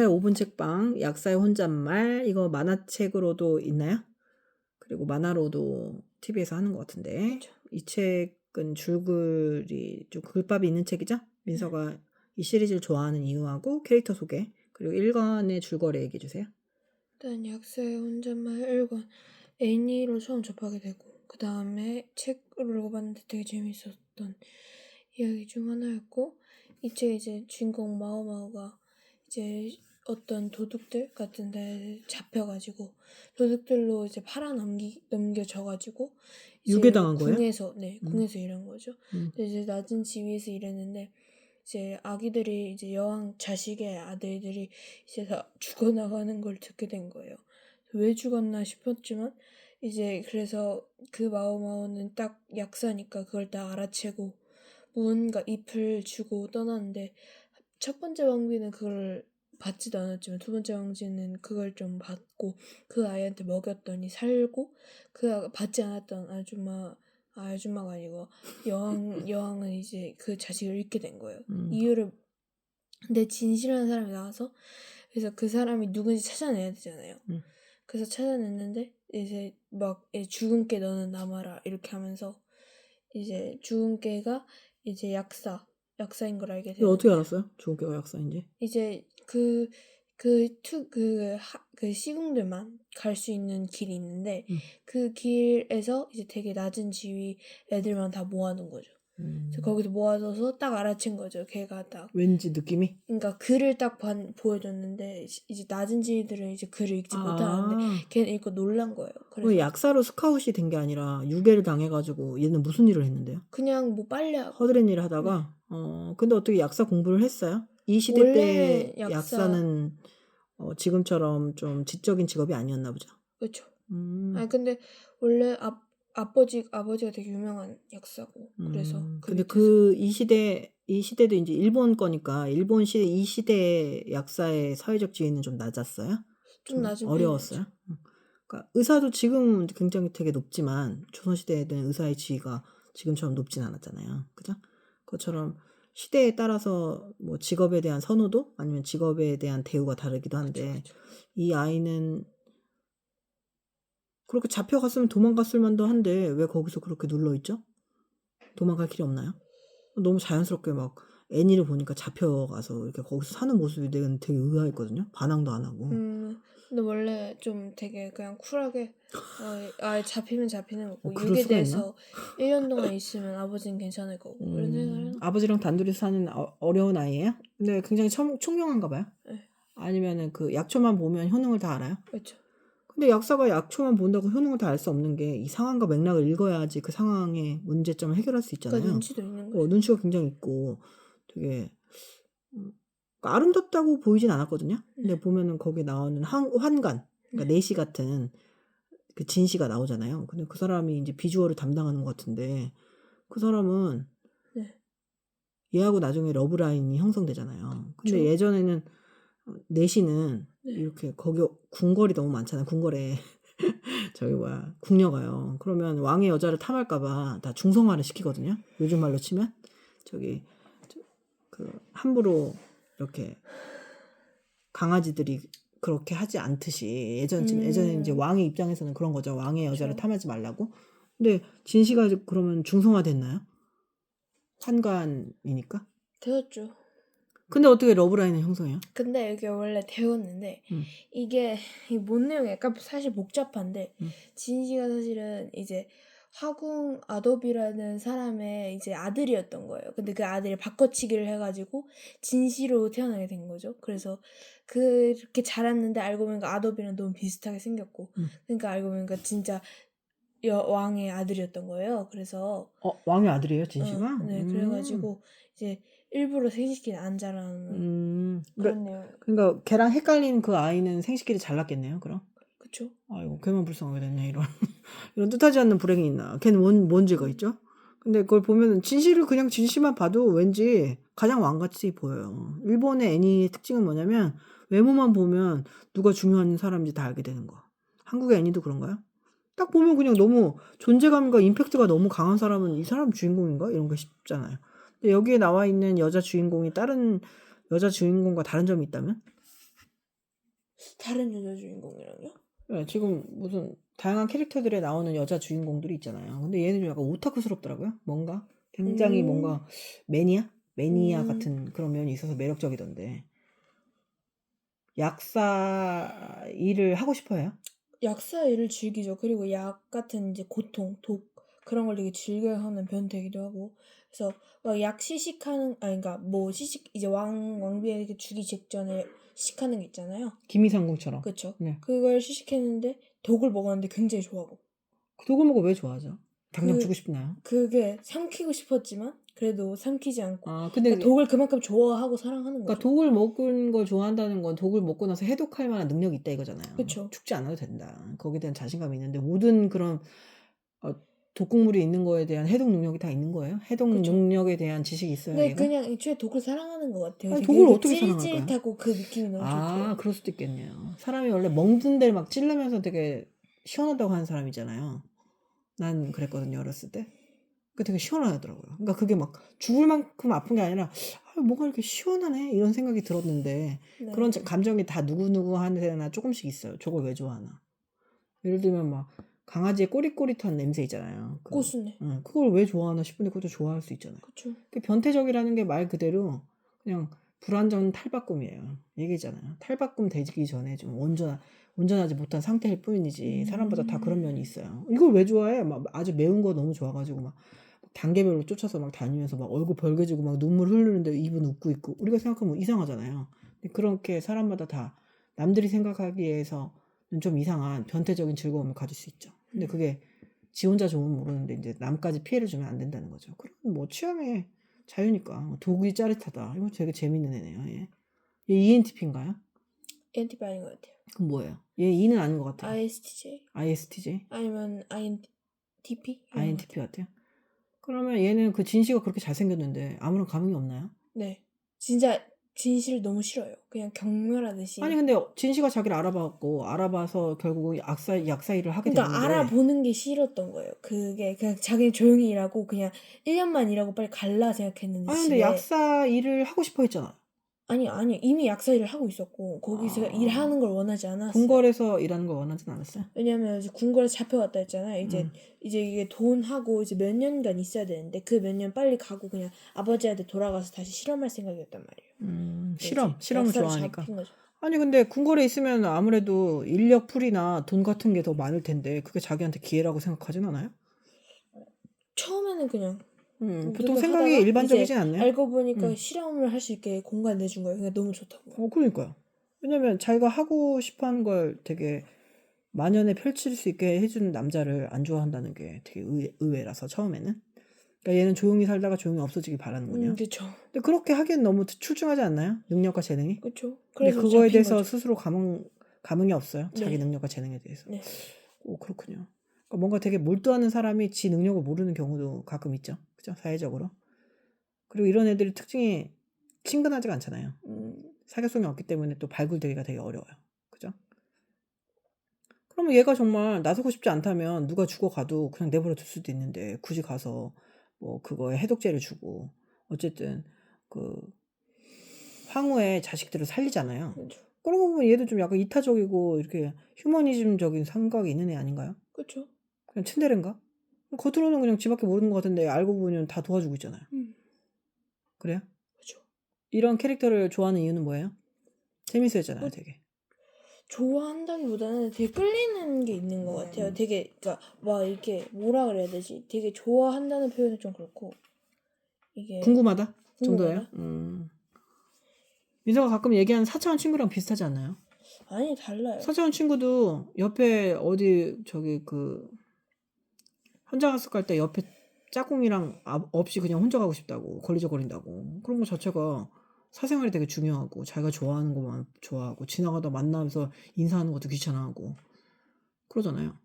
5분 책방, 약사의 혼잣말, 이거 만화책으로도 있나요? 그리고 만화로도 TV에서 하는 것 같은데. 그쵸. 이 책은 줄글이 좀 글밥이 있는 책이죠? 민서가 이 시리즈를 좋아하는 이유하고 캐릭터 소개, 그리고 1권의 줄거리 얘기해 주세요. 일단 약사의 혼잣말 1권 애니로 처음 접하게 되고 그 다음에 책으로 읽어봤는데 되게 재밌었던 이야기 중 하나였고, 이 책에 이제 주인공 마오마오가 이제 어떤 도둑들 같은 데 잡혀가지고 도둑들로 이제 넘겨져가지고 이제 유괴당한 거예요? 궁에서 일한 거죠. 근데 이제 낮은 지위에서 일했는데 이제 아기들이 이제 자식의 아들들이 이제 다 죽어나가는 걸 듣게 된 거예요. 왜 죽었나 싶었지만 이제 그래서 그 마오마오는 딱 약사니까 그걸 다 알아채고 무언가 잎을 주고 떠났는데, 첫 번째 왕비는 그걸 받지도 않았지만 두 번째 왕비는 그걸 좀 받고 그 아이한테 먹였더니 살고, 받지 않았던 아줌마가 아니고 여왕은 이제 그 자식을 잃게 된 거예요. 이유를 근데 진실한 사람이 나와서 그래서 그 사람이 누군지 찾아내야 되잖아요. 그래서 찾아냈는데 이제 막 죽은 깨 너는 남아라 이렇게 하면서 이제 죽은 깨가 이제 약사인 걸 알게 되는 어떻게 거예요. 알았어요? 조교가 약사인지? 이제 그 시궁들만 갈 수 있는 길이 있는데 그 길에서 이제 되게 낮은 지위 애들만 다 모아놓은 거죠. 그래서 거기서 모아둬서 딱 알아챈 거죠. 걔가 딱. 왠지 느낌이? 그러니까 글을 딱 보여줬는데 이제 낮은 지위들은 이제 글을 읽지 못하는데 걔는 읽고 놀란 거예요. 그럼 그래서 약사로 스카웃이 된 게 아니라 유괴를 당해가지고 얘는 무슨 일을 했는데요? 그냥 뭐 빨래하고. 허드렛 일을 하다가 근데 어떻게 약사 공부를 했어요? 이 시대 때 원래는 약사는 지금처럼 좀 지적인 직업이 아니었나 보죠. 그렇죠. 음, 아니 근데 원래 아버지가 되게 유명한 약사고 그래서 그 근데 밑에서 이 시대도 이제 일본 거니까 일본 시대 이 시대 약사의 사회적 지위는 좀 낮았어요? 좀 낮은 어려웠어요? 편이었죠. 그러니까 의사도 지금 굉장히 되게 높지만 조선시대에는 의사의 지위가 지금처럼 높진 않았잖아요. 그죠? 그것처럼 시대에 따라서 뭐 직업에 대한 선호도 아니면 직업에 대한 대우가 다르기도 한데 그쵸. 이 아이는 그렇게 잡혀갔으면 도망갔을 만도 한데 왜 거기서 그렇게 눌러있죠? 도망갈 길이 없나요? 너무 자연스럽게 막 애니를 보니까 잡혀가서 이렇게 거기서 사는 모습이 내가 되게 의아했거든요. 반항도 안 하고. 근데 원래 좀 되게 그냥 쿨하게 잡히면 잡히는 거고 그럴 수가 있나? 유괴돼서 1년 동안 있으면 아버지는 괜찮을 거고 이런 생각을 해요. 아버지랑 단둘이 사는 어려운 아이예요? 근데 굉장히 총명한가 봐요? 네. 아니면은 그 약초만 보면 효능을 다 알아요? 그렇죠. 근데 약사가 약초만 본다고 효능을 다 알 수 없는 게 이 상황과 맥락을 읽어야지 그 상황의 문제점을 해결할 수 있잖아요. 그러니까 눈치도 있는 거죠. 눈치가 굉장히 있고 되게 그러니까 아름답다고 보이진 않았거든요. 근데 보면은 거기에 나오는 환관, 그러니까 내시 같은 그 진시가 나오잖아요. 근데 그 사람이 이제 비주얼을 담당하는 것 같은데 그 사람은 얘하고 나중에 러브라인이 형성되잖아요. 근데 그쵸. 예전에는 내시는 이렇게 거기 궁궐이 너무 많잖아요. 궁궐에 궁녀가요. 그러면 왕의 여자를 탐할까봐 다 중성화를 시키거든요. 요즘 말로 치면 함부로 이렇게 강아지들이 그렇게 하지 않듯이 예전에 이제 왕의 입장에서는 그런 거죠. 왕의 여자를 탐하지 말라고. 근데 진시가 그러면 중성화됐나요? 환관이니까. 되었죠. 근데 어떻게 러브라인을 형성해요? 근데 이게 원래 되었는데 이게 뭔 내용이 약간 사실 복잡한데 진시가 사실은 이제 화궁 아도비라는 사람의 이제 아들이었던 거예요. 근데 그 아들이 바꿔치기를 해가지고 진시로 태어나게 된 거죠. 그래서 그렇게 자랐는데 알고 보니까 아도비랑 너무 비슷하게 생겼고 그러니까 알고 보니까 진짜 왕의 아들이었던 거예요. 그래서 왕의 아들이에요, 진시가? 네, 그래가지고 이제 일부러 생식기를 안 자라는 그런 내용. 그러니까 걔랑 헷갈린 그 아이는 생식기를 잘났겠네요, 그럼? 그쵸? 아이고, 걔만 불쌍하게 됐네, 이런 뜻하지 않는 불행이 있나. 걔는 뭔 죄가 있죠? 근데 그걸 보면 진시를 그냥 진시만 봐도 왠지 가장 왕같이 보여요. 일본의 애니의 특징은 뭐냐면 외모만 보면 누가 중요한 사람인지 다 알게 되는 거. 한국의 애니도 그런가요? 딱 보면 그냥 너무 존재감과 임팩트가 너무 강한 사람은 이 사람 주인공인가? 이런 게 싶잖아요. 근데 여기에 나와 있는 여자 주인공이 다른 여자 주인공과 다른 점이 있다면? 다른 여자 주인공이랑요? 네, 지금 무슨 다양한 캐릭터들에 나오는 여자 주인공들이 있잖아요. 근데 얘는 좀 약간 오타쿠스럽더라고요. 뭔가 굉장히 음. 뭔가 매니아 음. 같은 그런 면이 있어서 매력적이던데. 약사 일을 하고 싶어해요? 약사 일을 즐기죠. 그리고 약 같은 이제 고통, 독 그런 걸 되게 즐겨하는 변태이기도 하고. 그래서 막 약 시식하는 그러니까 뭐 시식 이제 왕비에게 주기 직전에 시식하는 게 있잖아요. 김이상궁처럼. 그쵸? 네. 그걸 시식했는데 독을 먹었는데 굉장히 좋아하고. 그 독을 먹어 왜 좋아하죠? 당장 그 주고 싶나요? 그게 삼키고 싶었지만 그래도 삼키지 않고 아, 그러니까 근데 독을 그만큼 좋아하고 사랑하는 그러니까 거죠. 독을 먹은 걸 좋아한다는 건 독을 먹고 나서 해독할 만한 능력이 있다 이거잖아요. 그쵸. 죽지 않아도 된다. 거기에 대한 자신감이 있는데 모든 그런 독극물이 있는 거에 대한 해독 능력이 다 있는 거예요? 해독 그쵸. 능력에 대한 지식이 있어요, 근데 얘가? 그냥 애초에 독을 사랑하는 것 같아요. 아니, 되게 독을 그 어떻게 사랑할까요? 찌릿찌릿하고 그 느낌이 너무 좋대요. 아, 그럴 수도 있겠네요. 사람이 원래 먹는 데를 막 찌르면서 되게 시원하다고 하는 사람이잖아요. 난 그랬거든요, 어렸을 때. 그 되게 시원하더라고요. 그러니까 그게 막 죽을 만큼 아픈 게 아니라 뭐가 이렇게 시원하네 이런 생각이 들었는데 네. 그런 감정이 다 누구누구한테나 조금씩 있어요. 저걸 왜 좋아하나? 예를 들면 막 강아지의 꼬릿꼬릿한 냄새 있잖아요. 고수네. 그걸 왜 좋아하나 싶은데 그것도 좋아할 수 있잖아요. 그쵸. 그 변태적이라는 게 말 그대로 그냥 불완전 탈바꿈이에요. 얘기잖아요. 탈바꿈 되기 전에 좀 온전하지 못한 상태일 뿐이지 사람마다 다 그런 면이 있어요. 이걸 왜 좋아해? 막 아주 매운 거 너무 좋아가지고 막 단계별로 쫓아서 막 다니면서 막 얼굴 벌개지고 막 눈물 흐르는데 입은 웃고 있고 우리가 생각하면 이상하잖아요. 근데 그렇게 사람마다 다 남들이 생각하기에서는 좀 이상한 변태적인 즐거움을 가질 수 있죠. 근데 그게 지 혼자 좋으면 모르는데 이제 남까지 피해를 주면 안 된다는 거죠. 그럼 뭐 취향의 자유니까 독이 짜릿하다. 이거 되게 재밌는 애네요. 얘 ENTP인가요? 엔티파인 것 같아요. 그럼 뭐예요? 얘 E는 아닌 것 같아요. ISTJ ISTJ? 아니면 INTP 이런 것 INTP 같아요. 같아요? 그러면 얘는 그 진씨가 그렇게 잘생겼는데 아무런 감흥이 없나요? 네, 진짜 진실 너무 싫어요. 그냥 경멸하듯이. 아니 근데 진씨가 자기를 알아봐서 결국 약사 일을 하게 그러니까 됐는데 알아보는 게 싫었던 거예요. 그게 그냥 자기 조용히 일하고 그냥 1년만 일하고 빨리 갈라 생각했는데 아니 근데 집에 약사 일을 하고 싶어 했잖아. 아니 이미 약사 일을 하고 있었고 거기서 일하는 걸 원하지 않았어요. 궁궐에서 일하는 걸 원하진 않았어요? 왜냐면 이제 군궐에 잡혀갔다 했잖아요. 이제 이게 돈하고 이제 몇 년간 있어야 되는데 그 몇 년 빨리 가고 그냥 아버지한테 돌아가서 다시 실험할 생각이었단 말이에요. 실험을 약사로 좋아하니까. 잡힌 거죠. 아니 근데 궁궐에 있으면 아무래도 인력 풀이나 돈 같은 게 더 많을 텐데 그게 자기한테 기회라고 생각하진 않아요? 처음에는 그냥 보통 그거 생각이 하다가 일반적이진 이제 않네요. 알고 보니까 실험을 할 수 있게 공간 내준 거예요. 그냥 너무 좋다고. 그러니까요. 왜냐면 자기가 하고 싶어하는 걸 되게 만연에 펼칠 수 있게 해주는 남자를 안 좋아한다는 게 되게 의외라서 처음에는. 그러니까 얘는 조용히 살다가 조용히 없어지길 바라는군요. 그쵸. 근데 그렇게 하기엔 너무 출중하지 않나요? 능력과 재능이? 그쵸. 근데 그래서 그거에 잡힌 대해서 거죠. 스스로 감흥이 없어요. 자기 네. 능력과 재능에 대해서. 네. 오, 그렇군요. 그러니까 뭔가 되게 몰두하는 사람이 지 능력을 모르는 경우도 가끔 있죠. 그죠? 사회적으로. 그리고 이런 애들의 특징이 친근하지가 않잖아요. 사교성이 없기 때문에 또 발굴되기가 되게 어려워요. 그죠? 그러면 얘가 정말 나서고 싶지 않다면 누가 죽어가도 그냥 내버려 둘 수도 있는데 굳이 가서 뭐 그거에 해독제를 주고 어쨌든 그 황후의 자식들을 살리잖아요. 그쵸. 그런 거 보면 얘도 좀 약간 이타적이고 이렇게 휴머니즘적인 생각이 있는 애 아닌가요? 그쵸. 그냥 츤데레인가? 겉으로는 그냥 지밖에 모르는 것 같은데 알고 보면 다 도와주고 있잖아요. 그래요? 그쵸. 이런 캐릭터를 좋아하는 이유는 뭐예요? 재밌어 했잖아요, 되게. 좋아한다기보다는 되게 끌리는 게 있는 것 같아요. 되게 그러니까 막 이렇게 뭐라 그래야 되지? 되게 좋아한다는 표현은 좀 그렇고 이게 궁금하다 정도예요? 궁금하다? 민서가 가끔 얘기하는 4차원 친구랑 비슷하지 않나요? 아니 달라요. 4차원 친구도 옆에 어디 저기 그 혼자 학습 갈 때 옆에 짝꿍이랑 없이 그냥 혼자 가고 싶다고 걸리적거린다고 그런 거 자체가 사생활이 되게 중요하고 자기가 좋아하는 것만 좋아하고 지나가다 만나면서 인사하는 것도 귀찮아하고 그러잖아요.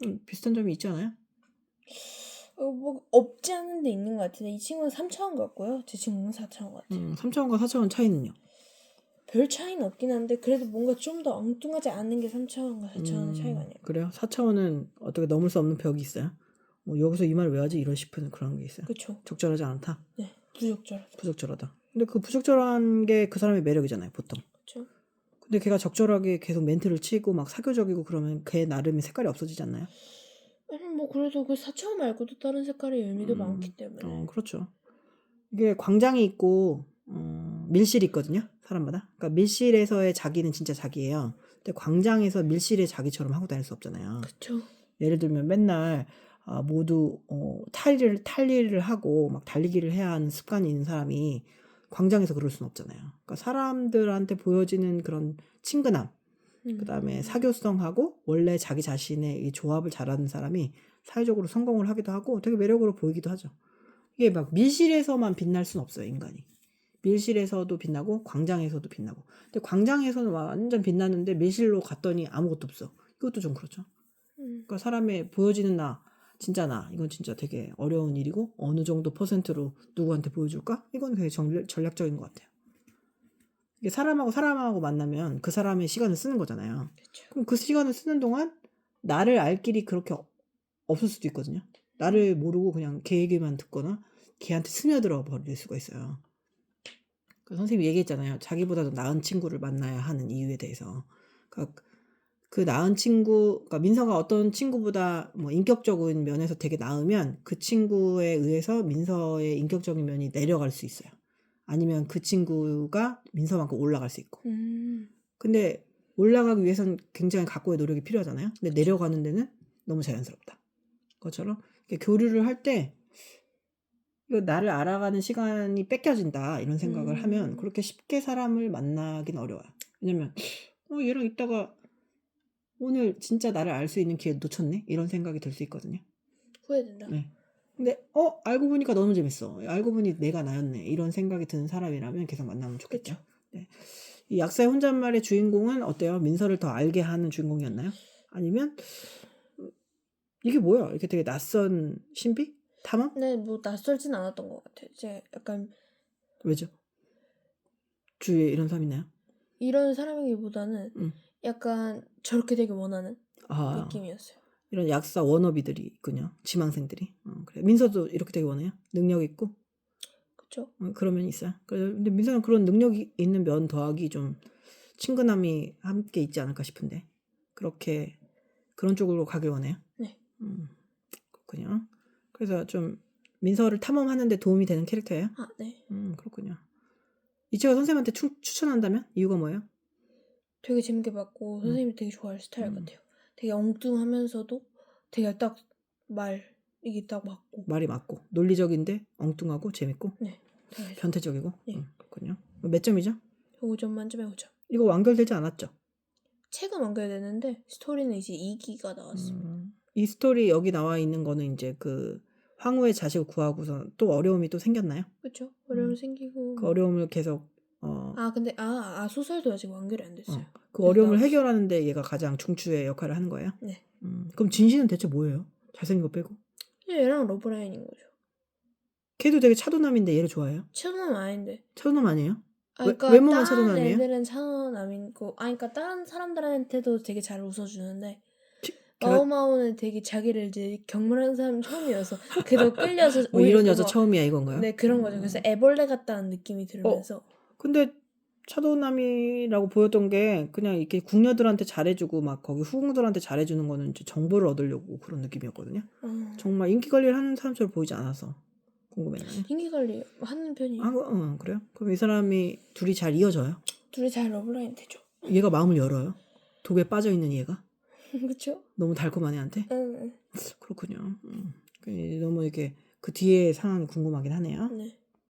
좀 비슷한 점이 있지 않아요? 뭐 없지 않은 데 있는 것 같은데 이 친구는 3차원 같고요. 제 친구는 4차원 같아요. 3차원과 4차원 차이는요? 별 차이는 없긴 한데 그래도 뭔가 좀 더 엉뚱하지 않은 게 3차원과 4차원의 차이가 아닐까. 그래요? 4차원은 어떻게 넘을 수 없는 벽이 있어요? 여기서 이 말 왜 하지? 이런 싶은 그런 게 있어요. 그쵸. 적절하지 않다? 네. 부적절하다. 부적절하다. 근데 그 부적절한 게 그 사람의 매력이잖아요, 보통. 그쵸. 근데 걔가 적절하게 계속 멘트를 치고 막 사교적이고 그러면 걔 나름의 색깔이 없어지지 않나요? 아니 뭐 그래도 그 사차 말고도 다른 색깔의 의미도 많기 때문에. 그렇죠. 이게 광장이 있고 밀실이 있거든요. 사람마다. 그러니까 밀실에서의 자기는 진짜 자기예요. 근데 광장에서 밀실의 자기처럼 하고 다닐 수 없잖아요. 그쵸. 예를 들면 맨날 모두 탈일을 하고 막 달리기를 해야 하는 습관이 있는 사람이 광장에서 그럴 수는 없잖아요. 그러니까 사람들한테 보여지는 그런 친근함, 그다음에 사교성하고 원래 자기 자신의 이 조합을 잘하는 사람이 사회적으로 성공을 하기도 하고 되게 매력으로 보이기도 하죠. 이게 막 밀실에서만 빛날 수는 없어요, 인간이. 밀실에서도 빛나고 광장에서도 빛나고. 근데 광장에서는 완전 빛나는데 밀실로 갔더니 아무것도 없어. 이것도 좀 그렇죠. 그러니까 사람의 보여지는 나, 진짜 나, 이건 진짜 되게 어려운 일이고 어느 정도 퍼센트로 누구한테 보여줄까? 이건 되게 전략적인 것 같아요. 이게 사람하고 만나면 그 사람의 시간을 쓰는 거잖아요. 그쵸. 그럼 그 시간을 쓰는 동안 나를 알 길이 그렇게 없을 수도 있거든요. 나를 모르고 그냥 걔 얘기만 듣거나 걔한테 스며들어 버릴 수가 있어요. 그러니까 선생님이 얘기했잖아요. 자기보다도 나은 친구를 만나야 하는 이유에 대해서. 그러니까 그 나은 친구, 그러니까 민서가 어떤 친구보다 뭐 인격적인 면에서 되게 나으면 그 친구에 의해서 민서의 인격적인 면이 내려갈 수 있어요. 아니면 그 친구가 민서만큼 올라갈 수 있고. 근데 올라가기 위해서는 굉장히 각고의 노력이 필요하잖아요. 근데 내려가는 데는 너무 자연스럽다. 그것처럼 교류를 할 때 이거 나를 알아가는 시간이 뺏겨진다 이런 생각을 하면 그렇게 쉽게 사람을 만나긴 어려워요. 왜냐면 얘랑 있다가 오늘 진짜 나를 알 수 있는 기회 놓쳤네? 이런 생각이 들 수 있거든요. 후회된다. 네. 근데 알고 보니까 너무 재밌어. 알고 보니 내가 나였네. 이런 생각이 드는 사람이라면 계속 만나면 좋겠죠. 그쵸. 네. 이 약사의 혼잣말의 주인공은 어때요? 민서를 더 알게 하는 주인공이었나요? 아니면 이게 뭐야? 이렇게 되게 낯선 신비? 탐험? 네, 뭐 낯설진 않았던 것 같아요. 이제 약간 왜죠? 주위에 이런 사람 있나요? 이런 사람이기보다는 약간 저렇게 되게 원하는 느낌이었어요. 이런 약사 워너비들이 있군요. 지망생들이. 그래. 민서도 이렇게 되게 원해요? 능력 있고? 그쵸. 그런 면이 있어요. 근데 민서는 그런 능력이 있는 면 더하기 좀 친근함이 함께 있지 않을까 싶은데 그렇게 그런 쪽으로 가길 원해요? 네. 그렇군요. 그래서 좀 민서를 탐험하는 데 도움이 되는 캐릭터예요? 네. 그렇군요. 이 책을 선생님한테 추천한다면? 이유가 뭐예요? 되게 재밌게 봤고 선생님이 되게 좋아할 스타일 같아요. 되게 엉뚱하면서도 되게 딱 이게 딱 맞고. 말이 맞고 논리적인데 엉뚱하고 재밌고 네. 변태적이고. 네. 그렇군요. 몇 점이죠? 5점 만점에 5점. 이거 완결되지 않았죠? 책은 완결되는데 스토리는 이제 2기가 나왔습니다. 이 스토리 여기 나와 있는 거는 이제 그 황후의 자식을 구하고서 또 어려움이 또 생겼나요? 그렇죠. 어려움 생기고. 그 어려움을 계속 근데 소설도 아직 완결이 안 됐어요. 그 어려움을 해결하는데 얘가 가장 중추의 역할을 하는 거예요? 네. 그럼 진시는 대체 뭐예요? 잘생긴 거 빼고? 얘랑 러브라인인 거죠. 걔도 되게 차도남인데 얘를 좋아해요? 차도남 아닌데. 차도남 아니에요? 그러니까 외모만 다른 차도남이에요? 애들은 차도남이고, 그러니까 다른 사람들한테도 되게 잘 웃어주는데 마오마오는 되게 자기를 이제 경멸하는 사람 처음이어서 그래도 끌려서 뭐 이런 여자 처음이야 이건가요? 네, 그런 거죠. 그래서 애벌레 같다는 느낌이 들면서. 근데 차도남이라고 보였던 게 그냥 이렇게 궁녀들한테 잘해주고 막 거기 후궁들한테 잘해주는 거는 이제 정보를 얻으려고 그런 느낌이었거든요. 정말 인기 관리를 하는 사람처럼 보이지 않아서 궁금했네. 인기 관리 하는 편이에요. 그래요? 그럼 이 사람이 둘이 잘 이어져요? 둘이 잘 러브라인 되죠. 얘가 마음을 열어요? 독에 빠져있는 얘가? 그렇죠. 너무 달콤한 애한테? 응. 그렇군요. 너무 이렇게 그 뒤에 상황이 궁금하긴 하네요. 네.